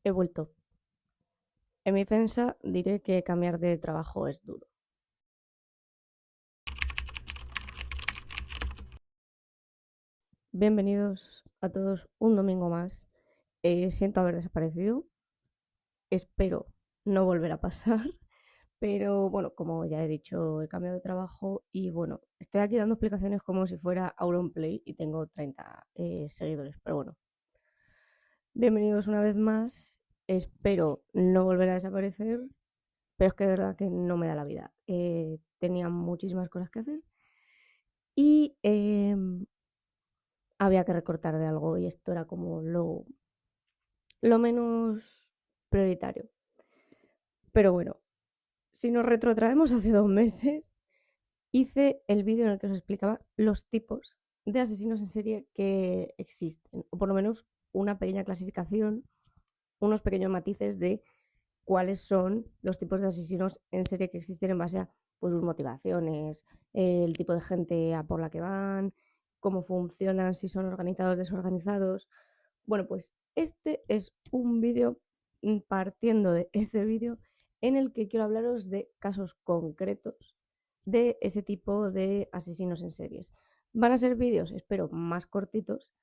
He vuelto. En mi defensa diré que cambiar de trabajo es duro. Bienvenidos a todos un domingo más. Siento haber desaparecido. Espero no volver a pasar. Pero bueno, como ya he dicho, he cambiado de trabajo y bueno, estoy aquí dando explicaciones como si fuera Auronplay y tengo 30 seguidores. Pero bueno, bienvenidos una vez más. Espero no volver a desaparecer, pero es que de verdad que no me da la vida. Tenía muchísimas cosas que hacer y había que recortar de algo y esto era como lo menos prioritario. Pero bueno, si nos retrotraemos hace 2 meses, hice el vídeo en el que os explicaba los tipos de asesinos en serie que existen, o por lo menos una pequeña clasificación, unos pequeños matices de cuáles son los tipos de asesinos en serie que existen en base a pues, sus motivaciones, el tipo de gente a por la que van, cómo funcionan, si son organizados, desorganizados. Bueno, pues este es un vídeo partiendo de ese vídeo en el que quiero hablaros de casos concretos de ese tipo de asesinos en series. Van a ser vídeos, espero, más cortitos,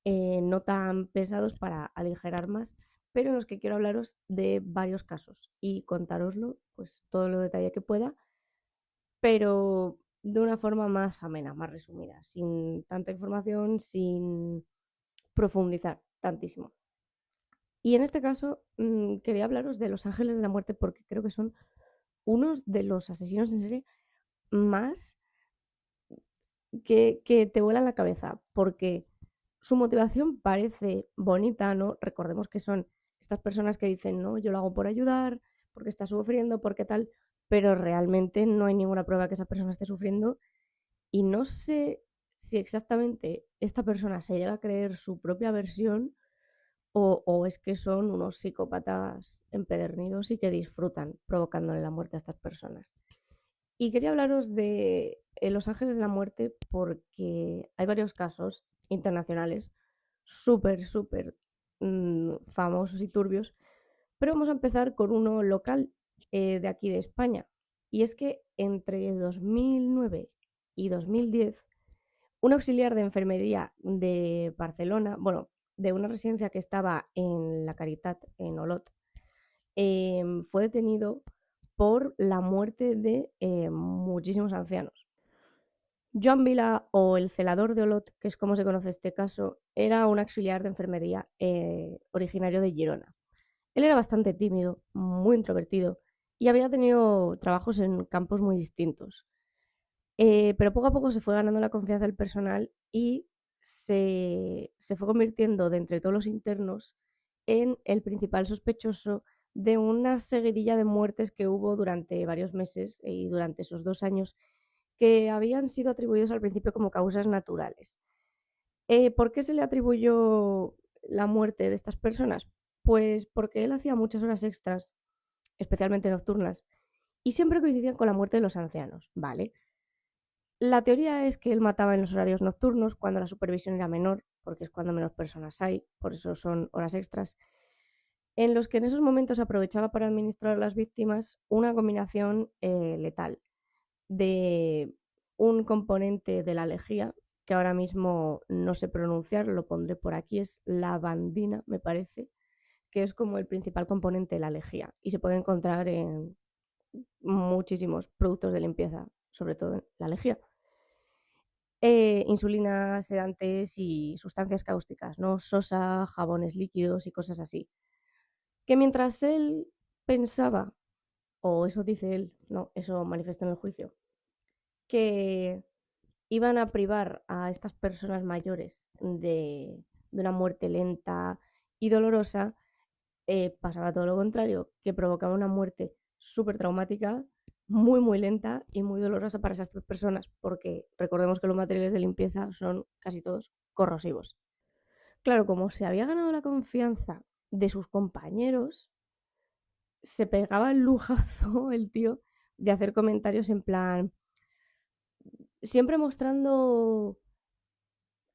no tan pesados para aligerar más, pero en los que quiero hablaros de varios casos y contároslo, pues todo lo detalle que pueda, pero de una forma más amena, más resumida, sin tanta información, sin profundizar tantísimo. Y en este caso quería hablaros de Los Ángeles de la Muerte porque creo que son unos de los asesinos en serie más que te vuelan la cabeza, porque su motivación parece bonita, ¿no? Recordemos que son estas personas que dicen, no, yo lo hago por ayudar, porque está sufriendo, porque tal, pero realmente no hay ninguna prueba que esa persona esté sufriendo y no sé si exactamente esta persona se llega a creer su propia versión o es que son unos psicópatas empedernidos y que disfrutan provocándole la muerte a estas personas. Y quería hablaros de Los Ángeles de la Muerte porque hay varios casos internacionales súper famosos y turbios, pero vamos a empezar con uno local de aquí de España. Y es que entre 2009 y 2010, un auxiliar de enfermería de Barcelona, bueno, de una residencia que estaba en La Caritat, en Olot, fue detenido por la muerte de muchísimos ancianos. Joan Vila, o el celador de Olot, que es como se conoce este caso, era un auxiliar de enfermería originario de Girona. Él era bastante tímido, muy introvertido y había tenido trabajos en campos muy distintos. Pero poco a poco se fue ganando la confianza del personal y se fue convirtiendo de entre todos los internos en el principal sospechoso de una seguidilla de muertes que hubo durante varios meses y durante esos 2 años que habían sido atribuidos al principio como causas naturales. ¿Por qué se le atribuyó la muerte de estas personas? Pues porque él hacía muchas horas extras, especialmente nocturnas, y siempre coincidían con la muerte de los ancianos, ¿vale? La teoría es que él mataba en los horarios nocturnos cuando la supervisión era menor, porque es cuando menos personas hay, por eso son horas extras, en los que en esos momentos aprovechaba para administrar a las víctimas una combinación letal de un componente de la lejía, que ahora mismo no sé pronunciar, lo pondré por aquí, es lavandina, me parece, que es como el principal componente de la lejía y se puede encontrar en muchísimos productos de limpieza, sobre todo en la lejía. Insulina, sedantes y sustancias cáusticas, ¿no? Sosa, jabones líquidos y cosas así. Que mientras él pensaba, o eso dice él, no, eso manifiesta en el juicio, que iban a privar a estas personas mayores de una muerte lenta y dolorosa, pasaba todo lo contrario, que provocaba una muerte súper traumática, muy lenta y muy dolorosa para esas 3 personas, porque recordemos que los materiales de limpieza son casi todos corrosivos. Claro, como se había ganado la confianza de sus compañeros, se pegaba el lujazo el tío de hacer comentarios en plan, siempre mostrando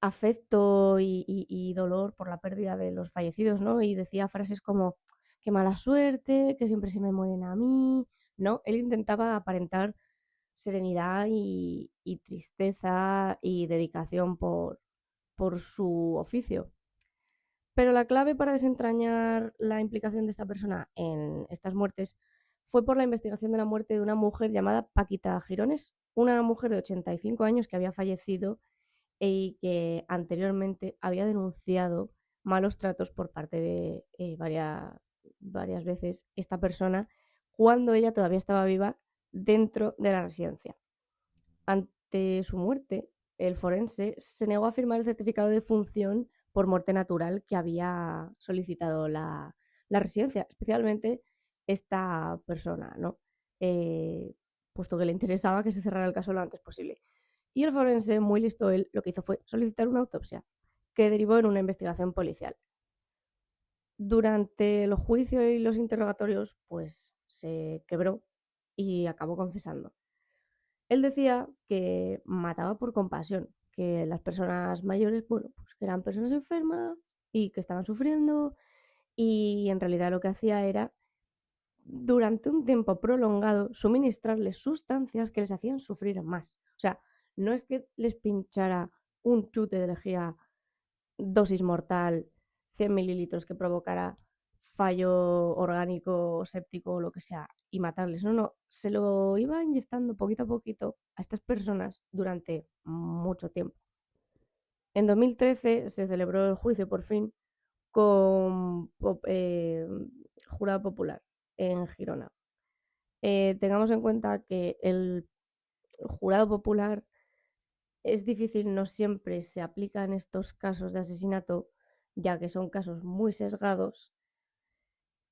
afecto y dolor por la pérdida de los fallecidos, ¿no? Y decía frases como, qué mala suerte, que siempre se me mueren a mí, ¿no? Él intentaba aparentar serenidad y tristeza y dedicación por su oficio. Pero la clave para desentrañar la implicación de esta persona en estas muertes fue por la investigación de la muerte de una mujer llamada Paquita Girones, una mujer de 85 años que había fallecido y que anteriormente había denunciado malos tratos por parte de varias veces esta persona cuando ella todavía estaba viva dentro de la residencia. Ante su muerte, el forense se negó a firmar el certificado de defunción por muerte natural que había solicitado la residencia, especialmente esta persona, ¿no? Puesto que le interesaba que se cerrara el caso lo antes posible. Y el forense, muy listo él, lo que hizo fue solicitar una autopsia, que derivó en una investigación policial. Durante los juicios y los interrogatorios, pues se quebró y acabó confesando. Él decía que mataba por compasión, que las personas mayores, bueno, pues que eran personas enfermas y que estaban sufriendo, y en realidad lo que hacía era, durante un tiempo prolongado, suministrarles sustancias que les hacían sufrir más. O sea, no es que les pinchara un chute de lejía, dosis mortal, 100 mililitros que provocara fallo orgánico, séptico o lo que sea y matarles. No, no, se lo iba inyectando poquito a poquito a estas personas durante mucho tiempo. En 2013 se celebró el juicio por fin con jurado popular en Girona. Tengamos en cuenta que el jurado popular es difícil, no siempre se aplica en estos casos de asesinato, ya que son casos muy sesgados,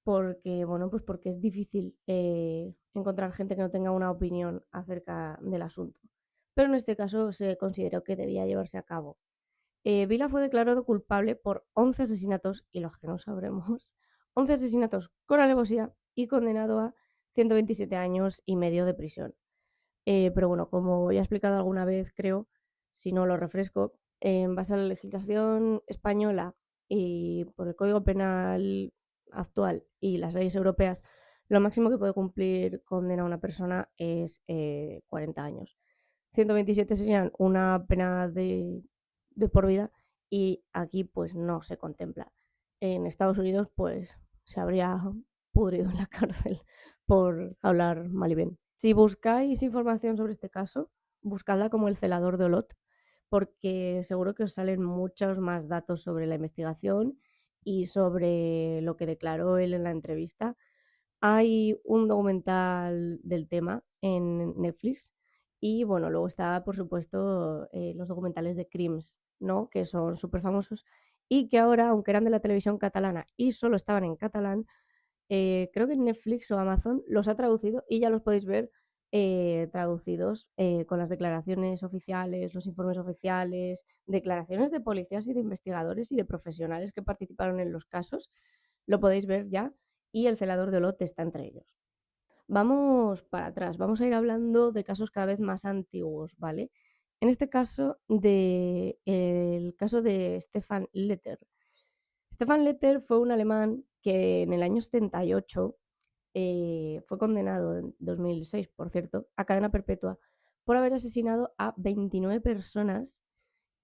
porque, bueno, pues porque es difícil encontrar gente que no tenga una opinión acerca del asunto. Pero en este caso se consideró que debía llevarse a cabo. Vila fue declarado culpable por 11 asesinatos, y los que no sabremos, 11 asesinatos con alevosía y condenado a 127 años y medio de prisión. Pero bueno, como ya he explicado alguna vez, creo, si no lo refresco, en base a la legislación española y por el Código Penal actual y las leyes europeas, lo máximo que puede cumplir condena a una persona es 40 años. 127 serían una pena de por vida y aquí pues no se contempla. En Estados Unidos pues se habría pudrido en la cárcel por hablar mal y bien. Si buscáis información sobre este caso, buscadla como el celador de Olot, porque seguro que os salen muchos más datos sobre la investigación y sobre lo que declaró él en la entrevista. Hay un documental del tema en Netflix y bueno, luego está, por supuesto, los documentales de Crims, ¿no? Que son súper famosos y que ahora, aunque eran de la televisión catalana y solo estaban en catalán, creo que Netflix o Amazon los ha traducido y ya los podéis ver traducidos con las declaraciones oficiales, los informes oficiales, declaraciones de policías y de investigadores y de profesionales que participaron en los casos. Lo podéis ver ya y el celador de Olot está entre ellos. Vamos para atrás, vamos a ir hablando de casos cada vez más antiguos, ¿vale? En este caso, el caso de Stefan Letter. Stefan Letter fue un alemán que en el año 78 fue condenado en 2006, por cierto, a cadena perpetua por haber asesinado a 29 personas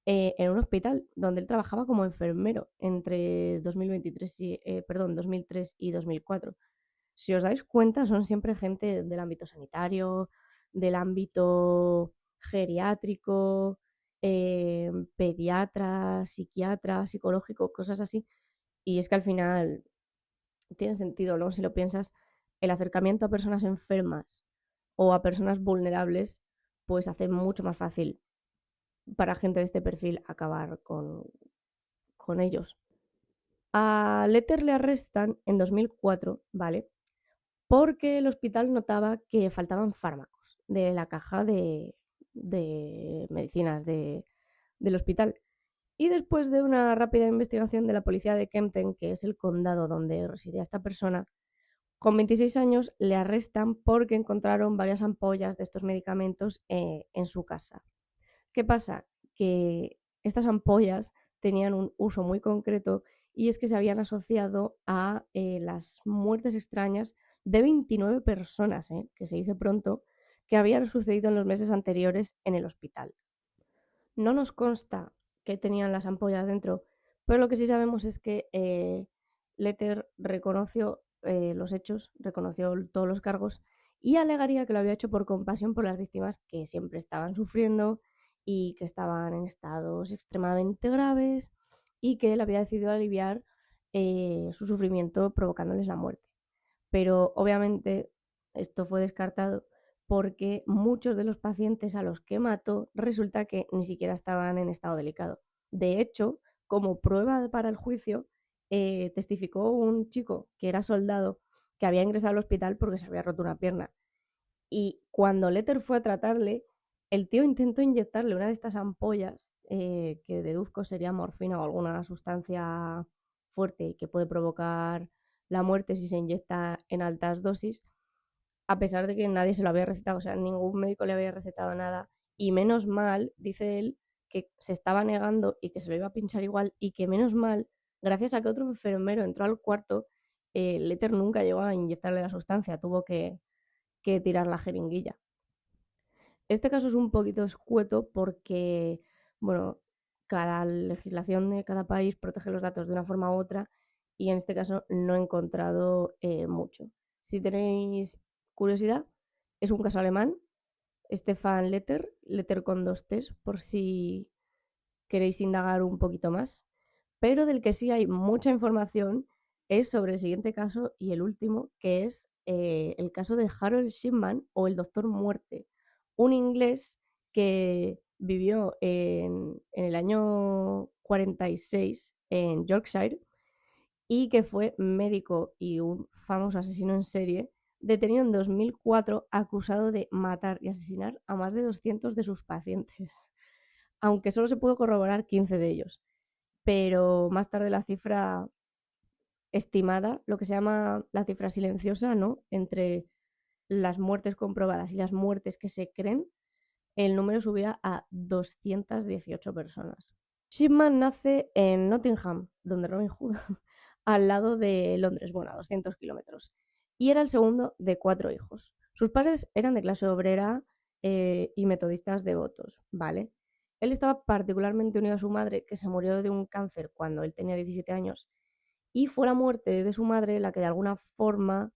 en un hospital donde él trabajaba como enfermero entre 2003 y 2004. Si os dais cuenta, son siempre gente del ámbito sanitario, del ámbito geriátrico, pediatra, psiquiatra, psicológico, cosas así. Y es que al final tiene sentido, ¿no? Si lo piensas, el acercamiento a personas enfermas o a personas vulnerables, pues hace mucho más fácil para gente de este perfil acabar con ellos. A Letter le arrestan en 2004, ¿vale? Porque el hospital notaba que faltaban fármacos de la caja de medicinas del hospital. Y después de una rápida investigación de la policía de Kempten, que es el condado donde residía esta persona, con 26 años le arrestan porque encontraron varias ampollas de estos medicamentos en su casa. ¿Qué pasa? Que estas ampollas tenían un uso muy concreto y es que se habían asociado a las muertes extrañas de 29 personas, que se dice pronto, que habían sucedido en los meses anteriores en el hospital. No nos consta que tenían las ampollas dentro, pero lo que sí sabemos es que Letter reconoció los hechos, reconoció todos los cargos y alegaría que lo había hecho por compasión por las víctimas que siempre estaban sufriendo y que estaban en estados extremadamente graves y que él había decidido aliviar su sufrimiento provocándoles la muerte. Pero obviamente esto fue descartado porque muchos de los pacientes a los que mató resulta que ni siquiera estaban en estado delicado. De hecho, como prueba para el juicio, testificó un chico que era soldado que había ingresado al hospital porque se había roto una pierna. Y cuando Letter fue a tratarle, el tío intentó inyectarle una de estas ampollas, que deduzco sería morfina o alguna sustancia fuerte que puede provocar la muerte si se inyecta en altas dosis, a pesar de que nadie se lo había recetado, o sea, ningún médico le había recetado nada. Y menos mal, dice él, que se estaba negando y que se lo iba a pinchar igual, y que menos mal, gracias a que otro enfermero entró al cuarto, Letter nunca llegó a inyectarle la sustancia, tuvo que tirar la jeringuilla. Este caso es un poquito escueto porque, bueno, cada legislación de cada país protege los datos de una forma u otra y en este caso no he encontrado mucho. Si tenéis curiosidad, es un caso alemán, Stefan Letter, Letter con 2 T's, por si queréis indagar un poquito más. Pero del que sí hay mucha información es sobre el siguiente caso y el último, que es el caso de Harold Shipman o el Doctor Muerte, un inglés que vivió en el año 46 en Yorkshire y que fue médico y un famoso asesino en serie, detenido en 2004 acusado de matar y asesinar a más de 200 de sus pacientes, aunque solo se pudo corroborar 15 de ellos. Pero más tarde la cifra estimada, lo que se llama la cifra silenciosa, ¿no? Entre las muertes comprobadas y las muertes que se creen, el número subía a 218 personas. Shipman nace en Nottingham, donde Robin Hood, al lado de Londres, bueno, a 200 kilómetros, y era el segundo de 4 hijos. Sus padres eran de clase obrera y metodistas devotos, ¿vale? Él estaba particularmente unido a su madre, que se murió de un cáncer cuando él tenía 17 años, y fue la muerte de su madre la que de alguna forma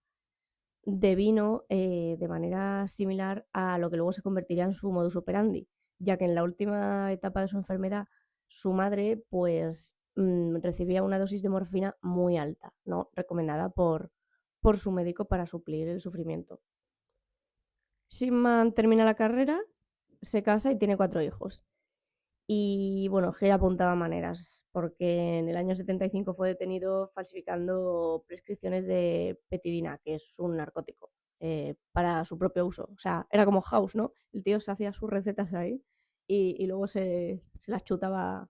devino de manera similar a lo que luego se convertiría en su modus operandi, ya que en la última etapa de su enfermedad su madre pues recibía una dosis de morfina muy alta, ¿no? Recomendada por su médico para suplir el sufrimiento. Shipman termina la carrera, se casa y tiene 4 hijos. Y bueno, G apuntaba maneras, porque en el año 75 fue detenido falsificando prescripciones de petidina, que es un narcótico, para su propio uso. O sea, era como House, ¿no? El tío se hacía sus recetas ahí y luego se las chutaba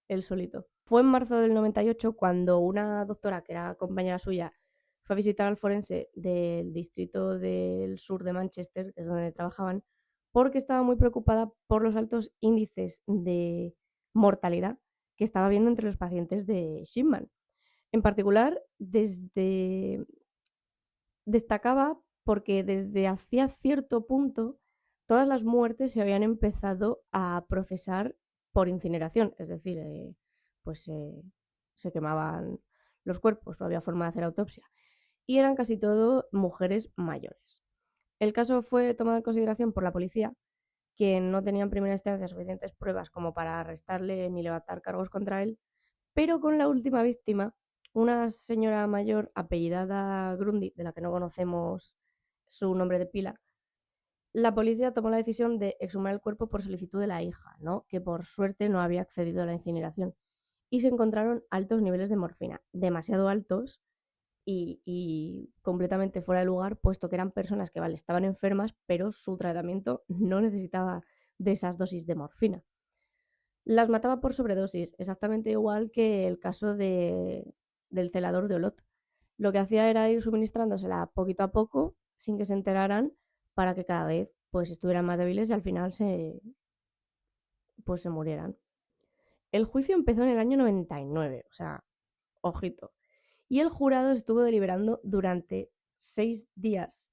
él solito. Fue en marzo del 98 cuando una doctora, que era compañera suya, fue a visitar al forense del distrito del sur de Manchester, que es donde trabajaban, porque estaba muy preocupada por los altos índices de mortalidad que estaba viendo entre los pacientes de Shipman. En particular, destacaba porque desde hacía cierto punto todas las muertes se habían empezado a procesar por incineración, es decir, pues se quemaban los cuerpos, no había forma de hacer autopsia, y eran casi todo mujeres mayores. El caso fue tomado en consideración por la policía, que no tenía en primera instancia suficientes pruebas como para arrestarle ni levantar cargos contra él, pero con la última víctima, una señora mayor apellidada Grundy, de la que no conocemos su nombre de pila, la policía tomó la decisión de exhumar el cuerpo por solicitud de la hija, ¿no? Que por suerte no había accedido a la incineración. Y se encontraron altos niveles de morfina, demasiado altos y completamente fuera de lugar, puesto que eran personas que, vale, estaban enfermas, pero su tratamiento no necesitaba de esas dosis de morfina. Las mataba por sobredosis, exactamente igual que el caso del celador de Olot. Lo que hacía era ir suministrándosela poquito a poco, sin que se enteraran, para que cada vez pues estuvieran más débiles y al final pues se murieran. El juicio empezó en el año 99, o sea, ojito. Y el jurado estuvo deliberando durante 6 días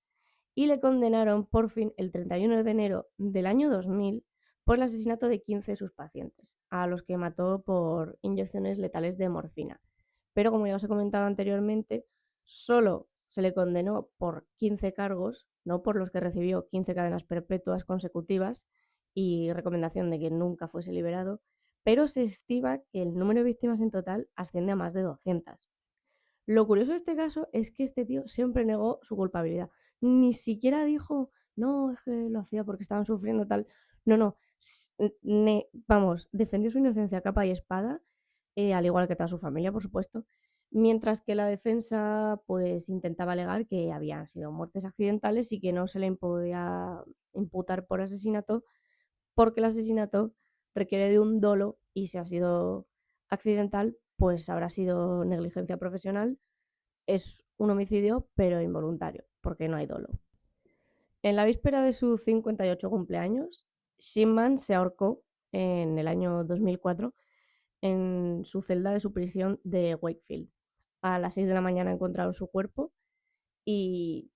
y le condenaron por fin el 31 de enero del año 2000 por el asesinato de 15 de sus pacientes, a los que mató por inyecciones letales de morfina. Pero como ya os he comentado anteriormente, solo se le condenó por 15 cargos, no por los que recibió 15 cadenas perpetuas consecutivas y recomendación de que nunca fuese liberado, pero se estima que el número de víctimas en total asciende a más de 200. Lo curioso de este caso es que este tío siempre negó su culpabilidad. Ni siquiera dijo, no, es que lo hacía porque estaban sufriendo tal. No, no. Vamos, defendió su inocencia a capa y espada, al igual que toda su familia, por supuesto. Mientras que la defensa, pues, intentaba alegar que habían sido muertes accidentales y que no se le podía imputar por asesinato, porque el asesinato requiere de un dolo y si ha sido accidental, pues habrá sido negligencia profesional. Es un homicidio, pero involuntario, porque no hay dolo. En la víspera de su 58 cumpleaños, Shinman se ahorcó en el año 2004 en su celda de su prisión de Wakefield. A las 6 de la mañana encontraron su cuerpo y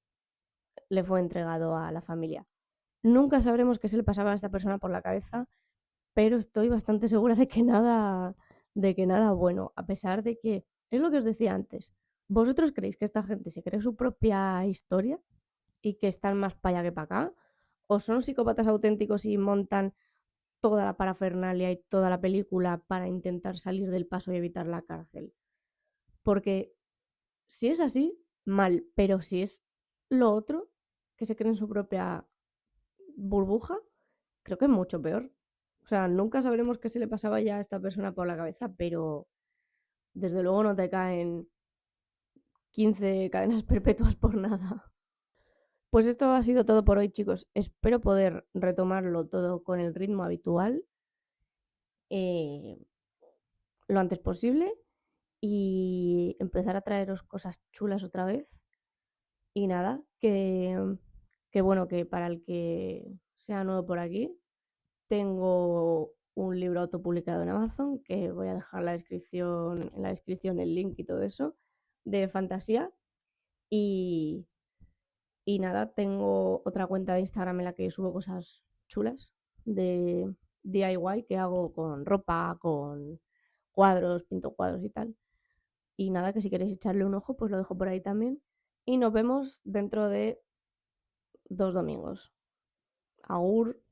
le fue entregado a la familia. Nunca sabremos qué se le pasaba a esta persona por la cabeza, pero estoy bastante segura de que nada bueno, a pesar de que, es lo que os decía antes, ¿vosotros creéis que esta gente se cree su propia historia y que están más para allá que para acá? ¿O son psicópatas auténticos y montan toda la parafernalia y toda la película para intentar salir del paso y evitar la cárcel? Porque si es así, mal, pero si es lo otro, que se creen su propia burbuja, creo que es mucho peor. O sea, nunca sabremos qué se le pasaba ya a esta persona por la cabeza, pero desde luego no te caen 15 cadenas perpetuas por nada. Pues esto ha sido todo por hoy, chicos. Espero poder retomarlo todo con el ritmo habitual eh, lo antes posible y empezar a traeros cosas chulas otra vez. Y nada, que bueno, que para el que sea nuevo por aquí, tengo un libro autopublicado en Amazon que voy a dejar en la descripción el link y todo eso, de fantasía. Y, y nada, tengo otra cuenta de Instagram en la que subo cosas chulas de DIY que hago con ropa, con cuadros, pinto cuadros y tal. Y nada, que si queréis echarle un ojo, pues lo dejo por ahí también. Y nos vemos dentro de 2 domingos. Agur.